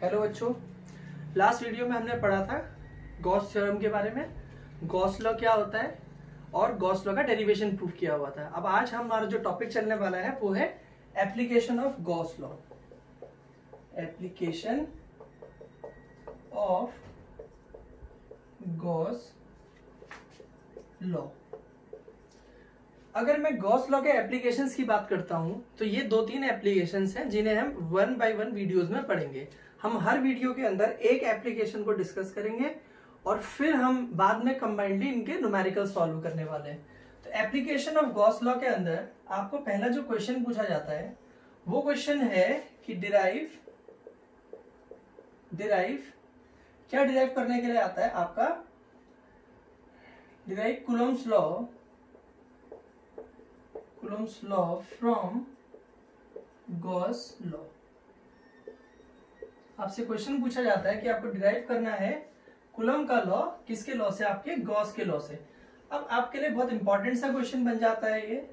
Hello बच्चों, last video में हमने पढ़ा था गॉस थ्योरम के बारे में। गॉस लॉ क्या होता है और गॉस लॉ का डेरिवेशन प्रूफ किया हुआ था। अब आज हमारा जो टॉपिक चलने वाला है वो है application of Gauss law. Application of Gauss law. अगर मैं गॉस लॉ के एप्लीकेशंस की बात करता हूं तो ये दो तीन एप्लीकेशंस हैं जिन्हें हम वन बाय वन वीडियोस में पढ़ेंगे। हम हर वीडियो के अंदर एक एप्लीकेशन को डिस्कस करेंगे और फिर हम बाद में कंबाइंडली इनके न्यूमेरिकल सॉल्व करने वाले हैं। तो एप्लीकेशन ऑफ गॉस लॉ के अंदर आपको पहला जो क्वेश्चन पूछा जाता है वो क्वेश्चन है कि डिराइव क्या डिराइव करने के लिए आता है आपका, derive Coulomb's law from Gauss law. आपसे क्वेश्चन पूछा जाता है कि आपको डिराइव करना है कूलम्ब का लॉ, किसके लॉ से? आपके गॉस के लॉ से। अब आपके लिए बहुत इंपॉर्टेंट सा क्वेश्चन बन जाता है ये,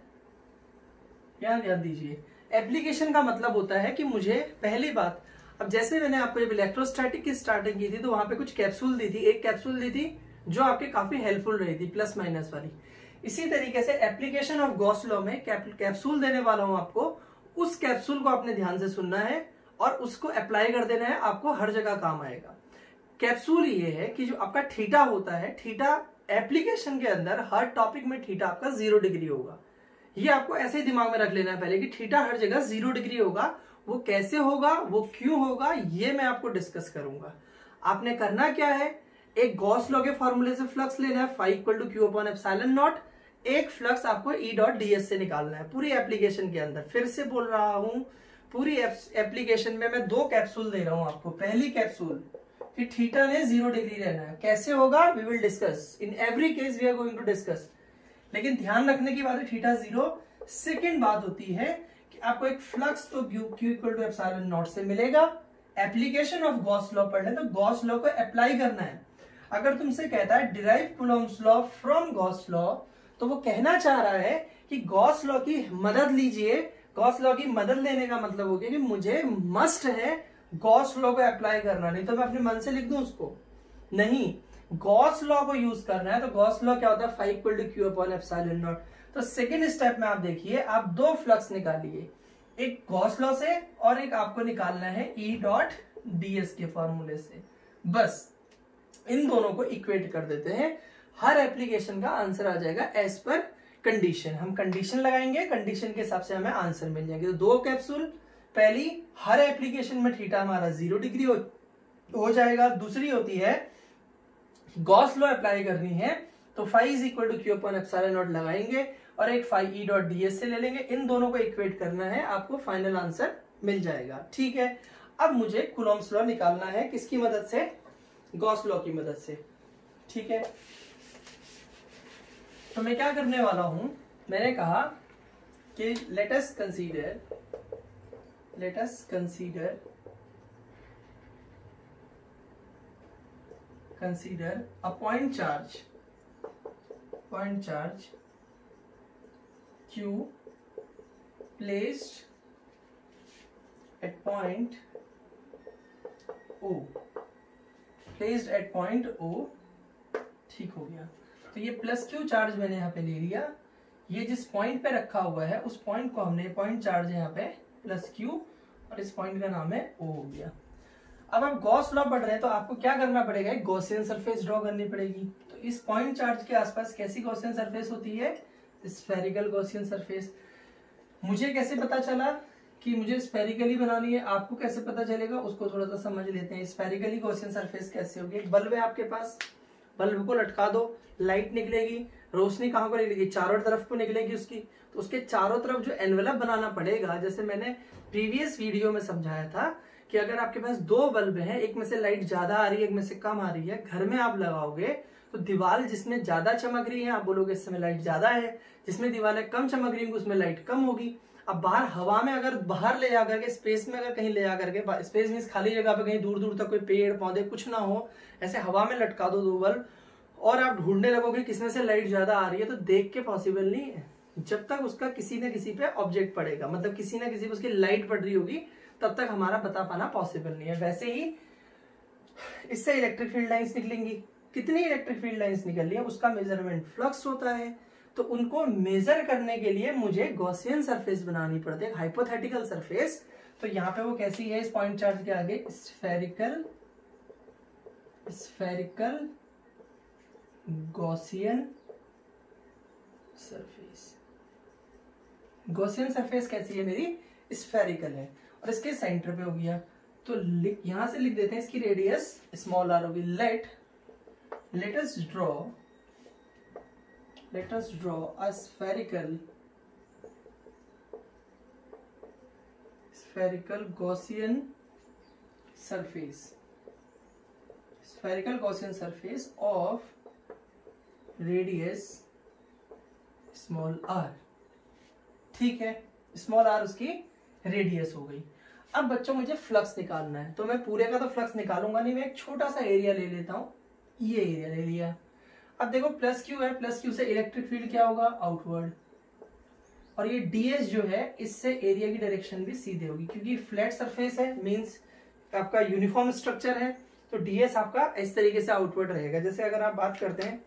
याद दीजिए। एप्लीकेशन का मतलब होता है कि मुझे पहली बात, अब जैसे मैंने आपको जब इलेक्ट्रोस्टैटिक की स्टार्टिंग की थी तो वहां पे कुछ कैप्सूल दी थी, एक कैप्सूल दी थी जो आपके काफी हेल्पफुल रही थी, प्लस माइनस वाली। इसी तरीके से एप्लीकेशन ऑफ गॉस लॉ में कैप्सूल देने वाला हूं आपको, उस कैप्सूल को आपने ध्यान से सुनना है और उसको अप्लाई कर देना है, आपको हर जगह काम आएगा। कैप्सूल ये है कि जो आपका थीटा होता है, थीटा एप्लीकेशन के अंदर हर टॉपिक में थीटा आपका 0 डिग्री होगा। ये आपको ऐसे ही दिमाग में रख लेना है पहले कि थीटा हर जगह 0 डिग्री होगा। वो कैसे होगा, वो क्यों होगा, ये मैं आपको डिस्कस करूंगा। आपने करना क्या है, एक गॉस लॉ के फॉर्मूले से फ्लक्स लेना है, phi equal to q upon epsilon naught. एक फ्लक्स आपको ई डॉट डीएस से निकालना है पूरी एप्लीकेशन के अंदर। फिर से बोल रहा हूं, पूरी एप्लीकेशन में मैं 2 कैप्सूल दे रहा हूं आपको। पहली कैप्सूल कि थीटा ने 0 डिग्री रहना है, कैसे होगा we will discuss, in every case we are going to discuss. लेकिन ध्यान रखने की बात है थीटा 0। सेकेंड बात होती है कि आपको एक फ्लक्स तो q equal to epsilon naught से मिलेगा। एप्लीकेशन ऑफ गॉस लॉ पढ़ना है तो गॉस लॉ को अप्लाई करना है। अगर तुमसे कहता है derive Coulomb's law from Gauss law, तो वो कहना चाह रहा है कि गॉस लॉ की मदद लीजिए। गॉस लॉ की मदद लेने का मतलब हो गया कि मुझे मस्ट है गॉस लॉ को अप्लाई करना, नहीं तो मैं अपने मन से लिख दूं उसको, नहीं, गॉस लॉ को यूज करना है। तो गॉस लॉ क्या होता है, phi equal to q upon epsilon naught. तो सेकेंड स्टेप में आप देखिए, आप 2 फ्लक्स निकालिए, एक गॉस लॉ से और एक आपको निकालना है ई डॉट डीएस के फॉर्मूले से। बस इन दोनों को इक्वेट कर देते हैं, हर एप्लीकेशन का आंसर आ जाएगा एज पर कंडीशन। हम कंडीशन लगाएंगे, कंडीशन के हिसाब से हमें आंसर मिल जाएंगे। तो 2 कैप्सूल, पहली हर एप्लीकेशन में थीटा हमारा 0 डिग्री हो जाएगा। दूसरी होती है गॉस लॉ अप्लाई करनी है तो phi is equal to q upon epsilon naught लगाएंगे और एक फाई ई डॉट डीएस से ले लेंगे। इन दोनों को इक्वेट करना है, आपको फाइनल आंसर मिल जाएगा। ठीक है, अब मुझे कूलम्ब्स लॉ निकालना है, किसकी मदद से? गॉस लॉ की मदद से। ठीक है, तो मैं क्या करने वाला हूं, मैंने कहा कि let us consider a point charge Q placed at point O। ठीक हो गया। तो ये प्लस क्यू चार्ज मैंने यहाँ पे ले लिया, ये जिस पॉइंट पे रखा हुआ है उस पॉइंट को हमने, पॉइंट चार्ज है यहाँ पे प्लस क्यू और इस पॉइंट का नाम है O हो गया। अब आप गॉस लॉ पढ़ रहे हैं तो आपको क्या करना पड़ेगा, एक गॉसियन सरफेस ड्रॉ करनी पड़ेगी। तो इस पॉइंट चार्ज के आसपास कैसी गॉसियन सरफेस होती है, स्फेरिकल गॉसियन सरफेस। मुझे कैसे पता चला कि मुझे स्फेरिकली बनानी है, आपको कैसे पता चलेगा उसको थोड़ा सा समझ लेते हैं। स्फेरिकली गॉसियन सरफेस कैसे होगी, एक बल्ब है आपके पास, बल्ब को लटका दो, लाइट निकलेगी, रोशनी कहां को निकलेगी, चारों तरफ को निकलेगी उसकी। तो उसके चारों तरफ जो एनवेलप बनाना पड़ेगा, जैसे मैंने प्रीवियस वीडियो में समझाया था कि अगर आपके पास 2 बल्ब हैं, एक में से लाइट ज्यादा आ रही है, एक में से कम आ रही है, घर में आप लगाओगे तो दीवार जिसमें ज्यादा चमक रही है आप बोलोगे इस समय लाइट ज्यादा है, जिसमें दीवारें कम चमक रही होंगी उसमें लाइट कम होगी। अब बाहर हवा में अगर बाहर ले जाकर के, स्पेस में अगर कहीं ले जाकर के, स्पेस मींस खाली जगह पे कहीं दूर दूर तक कोई पेड़ पौधे कुछ ना हो, ऐसे हवा में लटका दो 2 बल्ब और आप ढूंढने लगोगे किसमें से लाइट ज्यादा आ रही है, तो देख के पॉसिबल नहीं है। जब तक उसका किसी न किसी पे ऑब्जेक्ट पड़ेगा, मतलब किसी न किसी पे उसकी लाइट पड़ रही होगी, तब तक हमारा बता पाना पॉसिबल नहीं है। वैसे ही इससे इलेक्ट्रिक फील्ड लाइंस निकलेंगी, कितनी इलेक्ट्रिक फील्ड लाइंस निकल रही है उसका मेजरमेंट फ्लक्स होता है। तो उनको मेजर करने के लिए मुझे गॉसियन सरफेस बनानी पड़ती है, हाइपोथेटिकल सरफेस। तो यहाँ पे वो कैसी है इस पॉइंट चार्ज के आगे, spherical Gaussian surface. Gaussian surface कैसी है मेरी, स्फेरिकल है, और इसके सेंटर पे हो गया। तो यहां से लिख देते हैं इसकी रेडियस स्मॉल आर होगी। Let us draw a spherical Gaussian surface of radius small r। ठीक है, स्मॉल r उसकी रेडियस हो गई। अब बच्चों मुझे फ्लक्स निकालना है, तो मैं पूरे का तो फ्लक्स निकालूंगा नहीं, मैं एक छोटा सा एरिया ले लेता हूं, ये एरिया ले लिया। अब देखो प्लस क्यू है, प्लस क्यू से इलेक्ट्रिक फील्ड क्या होगा, आउटवर्ड, और ये ds जो है इससे एरिया की डायरेक्शन भी सीधे होगी, क्योंकि फ्लैट सरफेस है, मींस आपका यूनिफॉर्म स्ट्रक्चर है, तो ds आपका इस तरीके से आउटवर्ड रहेगा। जैसे अगर आप बात करते हैं,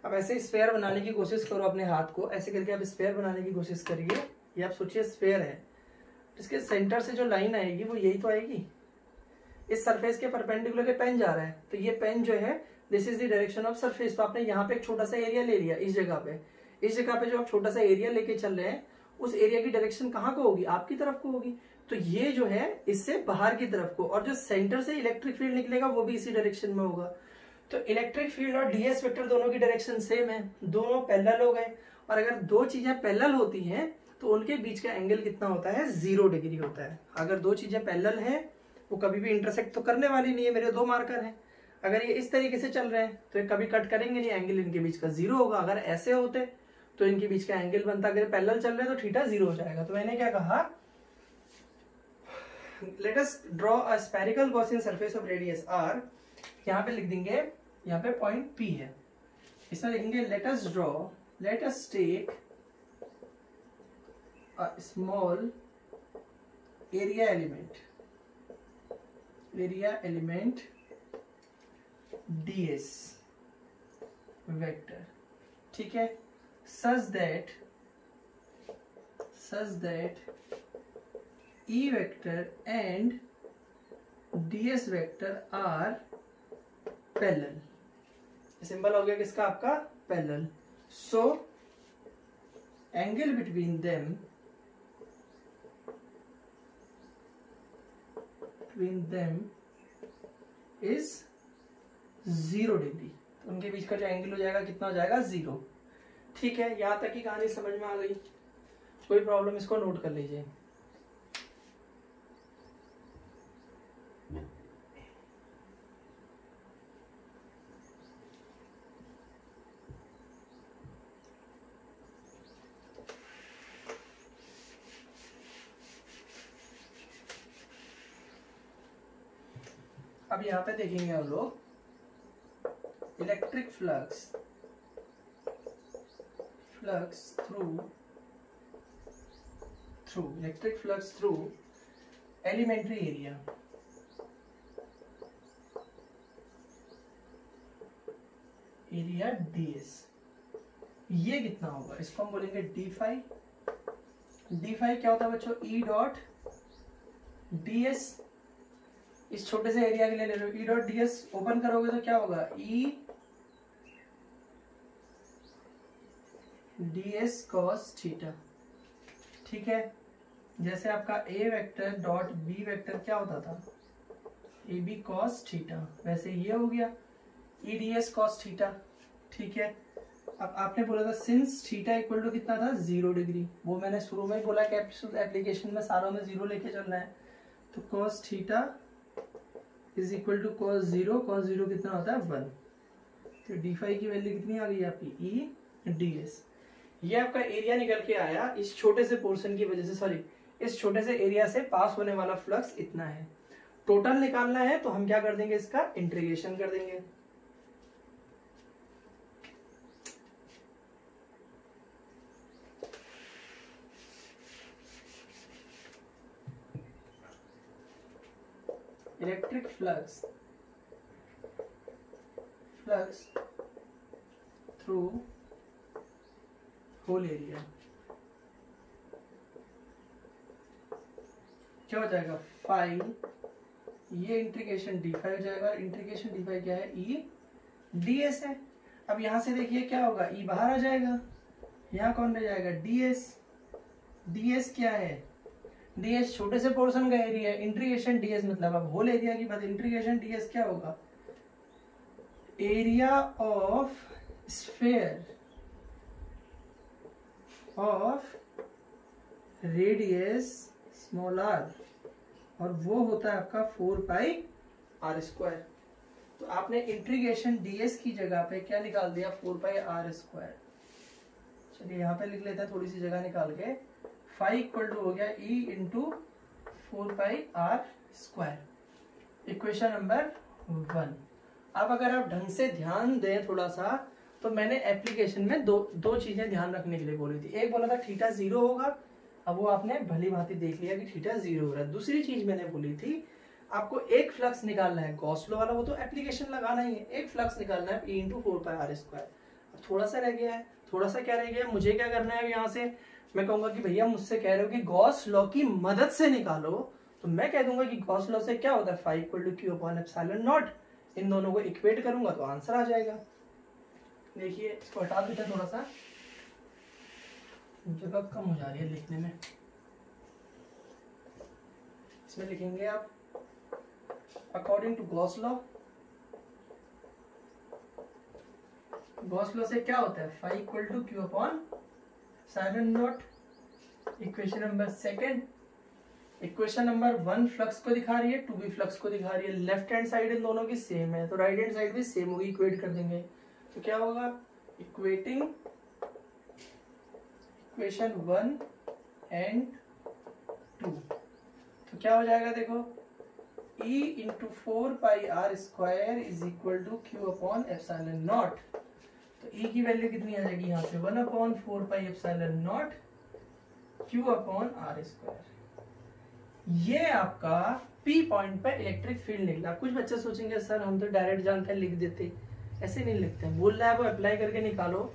अब ऐसे स्फेयर बनाने की कोशिश करो, अपने हाथ को ऐसे करके आप स्फेयर बनाने की कोशिश करिए। ये आप सोचिए स्फेयर है, इसके सेंटर से जो लाइन आएगी वो यही तो आएगी, इस सरफेस के परपेंडिकुलर के पेन जा रहा है, तो ये पेन जो है this is the direction of surface. तो आपने यहाँ पे एक छोटा सा एरिया ले लिया, इस जगह पे जो आप छोटा सा एरिया लेके चल रहे हैं, उस एरिया की डायरेक्शन कहाँ को होगी, आपकी तरफ को होगी। तो ये जो है इससे बाहर की तरफ को, और जो सेंटर से इलेक्ट्रिक फील्ड निकलेगा वो भी इसी डायरेक्शन में होगा। तो इलेक्ट्रिक फील्ड और ds वेक्टर दोनों की डायरेक्शन सेम है, दोनों पैरेलल हो गए। और अगर दो चीजें पैरेलल होती हैं तो उनके बीच का एंगल कितना होता है, 0 डिग्री होता है। अगर दो चीजें पैरेलल हैं वो कभी भी इंटरसेक्ट तो करने वाली नहीं है, मेरे दो मार्कर हैं। अगर ये इस तरीके से चल रहे हैं तो ये कभी कट करेंगे नहीं, एंगल इनके बीच का 0 होगा। अगर ऐसे होते तो इनके बीच का एंगल बनता, अगर पैरेलल चल रहे हैं तो थीटा 0 हो जाएगा। तो मैंने क्या कहा, let us draw a spherical Gaussian surface of radius r। यहाँ पे लिख देंगे, यहाँ पे पॉइंट P है, इसमें लिखेंगे let us take a small area element ds vector, ठीक है, such that E vector and ds vector are parallel। Symbol हो गया किसका, आपका parallel. So angle between them is 0 degree. तो उनके बीच का जो एंगल हो जाएगा कितना हो जाएगा, 0। ठीक है, यहां तक की कहानी समझ में आ गई, कोई प्रॉब्लम, इसको नोट कर लीजिए। अब यहां पे देखेंगे हम लोग electric flux through elementary area. ds ये कितना होगा, इसको हम बोलेंगे d फाई क्या होता है बच्चों, E डॉट ds। इस छोटे से एरिया के लिए ले लो, E डॉट ds ओपन करोगे तो क्या होगा, E ds cos थीटा। ठीक है, जैसे आपका a vector dot b vector क्या होता था, ab cos थीटा, वैसे ये हो गया E ds cos थीटा। ठीक है, अब आपने बोला था सिंस थीटा इक्वल टू कितना था, 0 डिग्री, वो मैंने शुरू में ही बोला कि एप्लीकेशन में सारों में 0 लेके चलना है। तो cos theta is equal to cos 0 कितना होता है, 1। तो डी फाई की वैल्यू कितनी आ गई आपकी, E ds। ये आपका एरिया निकल के आया इस छोटे से पोर्शन की वजह से, सॉरी इस छोटे से एरिया से पास होने वाला फ्लक्स इतना है। टोटल निकालना है तो हम क्या कर देंगे, इसका इंटीग्रेशन कर देंगे। Electric flux through whole area, क्या हो जाएगा फाई, ये इंटीग्रेशन डी फाई हो जाएगा, इंटीग्रेशन डी फाई क्या है ई डी एस है। अब यहां से देखिए क्या होगा, ई बाहर आ जाएगा, यहाँ कौन रह जाएगा डी एस, डी एस क्या है, डी एस छोटे से पोर्शन का एरिया है, इंटीग्रेशन डी एस मतलब अब होल एरिया की बात, इंटीग्रेशन डी एस क्या होगा, area of sphere of radius small r, और वो होता है आपका 4 पाई आर स्क्वायर। तो आपने इंटीग्रेशन डीएस की जगह पे क्या निकाल दिया, 4 पाई आर स्क्वायर। चलिए यहाँ पे लिख लेते हैं थोड़ी सी जगह निकाल के, फाई इक्वल टू हो गया E into 4 pi r square, equation number 1। अब अगर आप ढंग से ध्यान दें थोड़ा सा, तो मैंने एप्लीकेशन में दो चीजें ध्यान रखने के लिए बोली थी। एक बोला था थीटा 0 होगा, अब वो आपने भली भांति देख लिया कि थीटा 0 हो रहा है। दूसरी चीज मैंने बोली थी आपको एक फ्लक्स निकालना है, गॉस लॉ वाला, वो तो एप्लीकेशन लगाना ही है, एक फ्लक्स निकालना है E into 4 pi r square. अब थोड़ा सा रह गया है, थोड़ा सा क्या रह गया है, मुझे क्या करना है यहाँ से, मैं कहूंगा कि भैया मुझसे कह रहे हो कि गॉस लॉ की मदद से निकालो, तो मैं कह दूंगा कि गॉस लॉ से क्या होता है, phi equal to q upon epsilon naught, इन दोनों को इक्वेट करूंगा तो आंसर आ जाएगा। देखिए इसको हटा देते हैं, थोड़ा सा जगह कम हो जा रही है लिखने में। इसमें लिखेंगे आप according to Gauss law, Gauss law से क्या होता है, phi equal to q upon epsilon naught, equation number 2। Equation number 1 flux को दिखा रही है, 2 भी फ्लक्स को दिखा रही है, लेफ्ट हैंड साइड इन दोनों की सेम है, तो राइट हैंड साइड भी सेम होगी, इक्वेट कर देंगे तो क्या होगा, इक्वेटिंग इक्वेशन 1 एंड 2, तो क्या हो जाएगा देखो, E into 4 pi r square is equal to q upon epsilon naught. तो E की वैल्यू कितनी आ जाएगी यहाँ से, 1 upon 4 pi epsilon naught q upon r square. ये आपका P पॉइंट पर इलेक्ट्रिक फील्ड निकला। कुछ बच्चे सोचेंगे सर हम तो डायरेक्ट जानते हैं, लिख देते, ऐसे नहीं लिखते हैं, बोल रहा है वो अप्लाई करके निकालो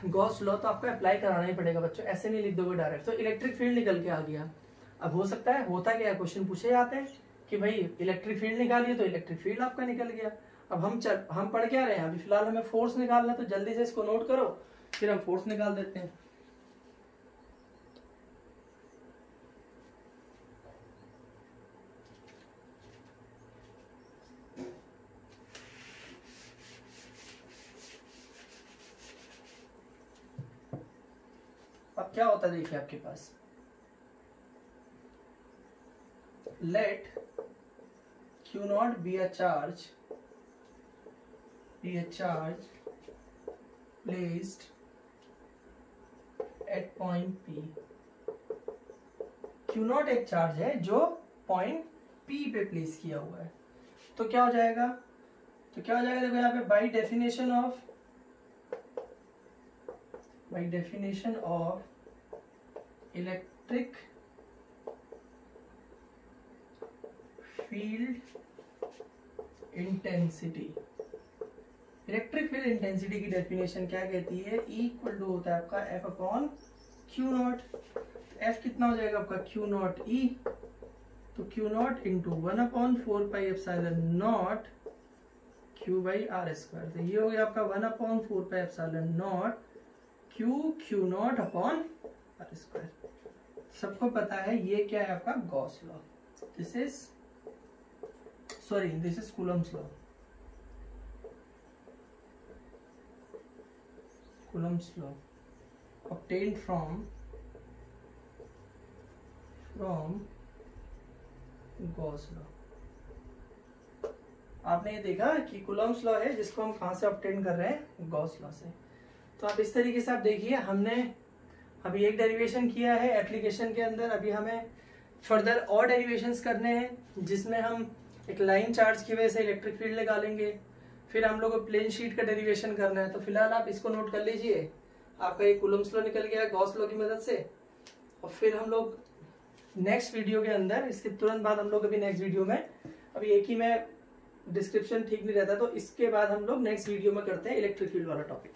गॉस लॉ, तो आपको अप्लाई कराना ही पड़ेगा बच्चों, ऐसे नहीं लिख दोगे डायरेक्ट। तो इलेक्ट्रिक फील्ड निकल के आ गया। अब हो सकता है, होता क्या है, क्वेश्चन पूछे जाते हैं कि भाई इलेक्ट्रिक फील्ड निकालिए, तो इलेक्ट्रिक फील्ड आपका निकल गया। अब हम पढ़ क्या रहे हैं, अभी फिलहाल हमें फोर्स निकालना है, तो जल्दी से इसको नोट करो, फिर हम फोर्स निकाल देते हैं। अब क्या होता है देखिए आपके पास, let Q naught be a charge placed at point P। Q naught एक चार्ज है जो पॉइंट P पे प्लेस किया हुआ है, तो क्या हो जाएगा, देखो यहाँ पे by definition of electric field intensity, electric field intensity की डेफिनेशन क्या कहती है, E इक्वल टू होता है आपका F upon q naught. F कितना हो जाएगा आपका क्यू नॉट E, तो q naught into 1 upon 4 pi epsilon naught q by r square. तो ये हो गया आपका 1 upon 4 pi epsilon naught q naught upon r square. सबको पता है ये क्या है आपका Gauss law, this is Coulomb's law. Coulomb's law obtained from Gauss law। आपने ये देखा कि Coulomb's law है जिसको हम कहां से ऑब्टेन कर रहे हैं, Gauss law से। तो आप इस तरीके से आप देखिए, हमने अभी एक डेरिवेशन किया है एप्लीकेशन के अंदर, अभी हमें फर्दर और डेरिवेशंस करने हैं जिसमें हम एक लाइन चार्ज की वजह से इलेक्ट्रिक फील्ड निकालेंगे, फिर हम लोग को प्लेन शीट का डेरिवेशन करना है। तो फिलहाल आप इसको नोट कर लीजिए, आपका ये कूलम्स लॉ निकल गया गॉस लॉ की मदद से, और फिर हम लोग नेक्स्ट वीडियो के अंदर, इसके तुरंत बाद हम लोग अभी नेक्स्ट वीडियो में, अभी एक ही में डिस्क्रिप्शन ठीक नहीं रहता, तो इसके बाद हम लोग नेक्स्ट वीडियो में करते हैं इलेक्ट्रिक फील्ड वाला टॉपिक।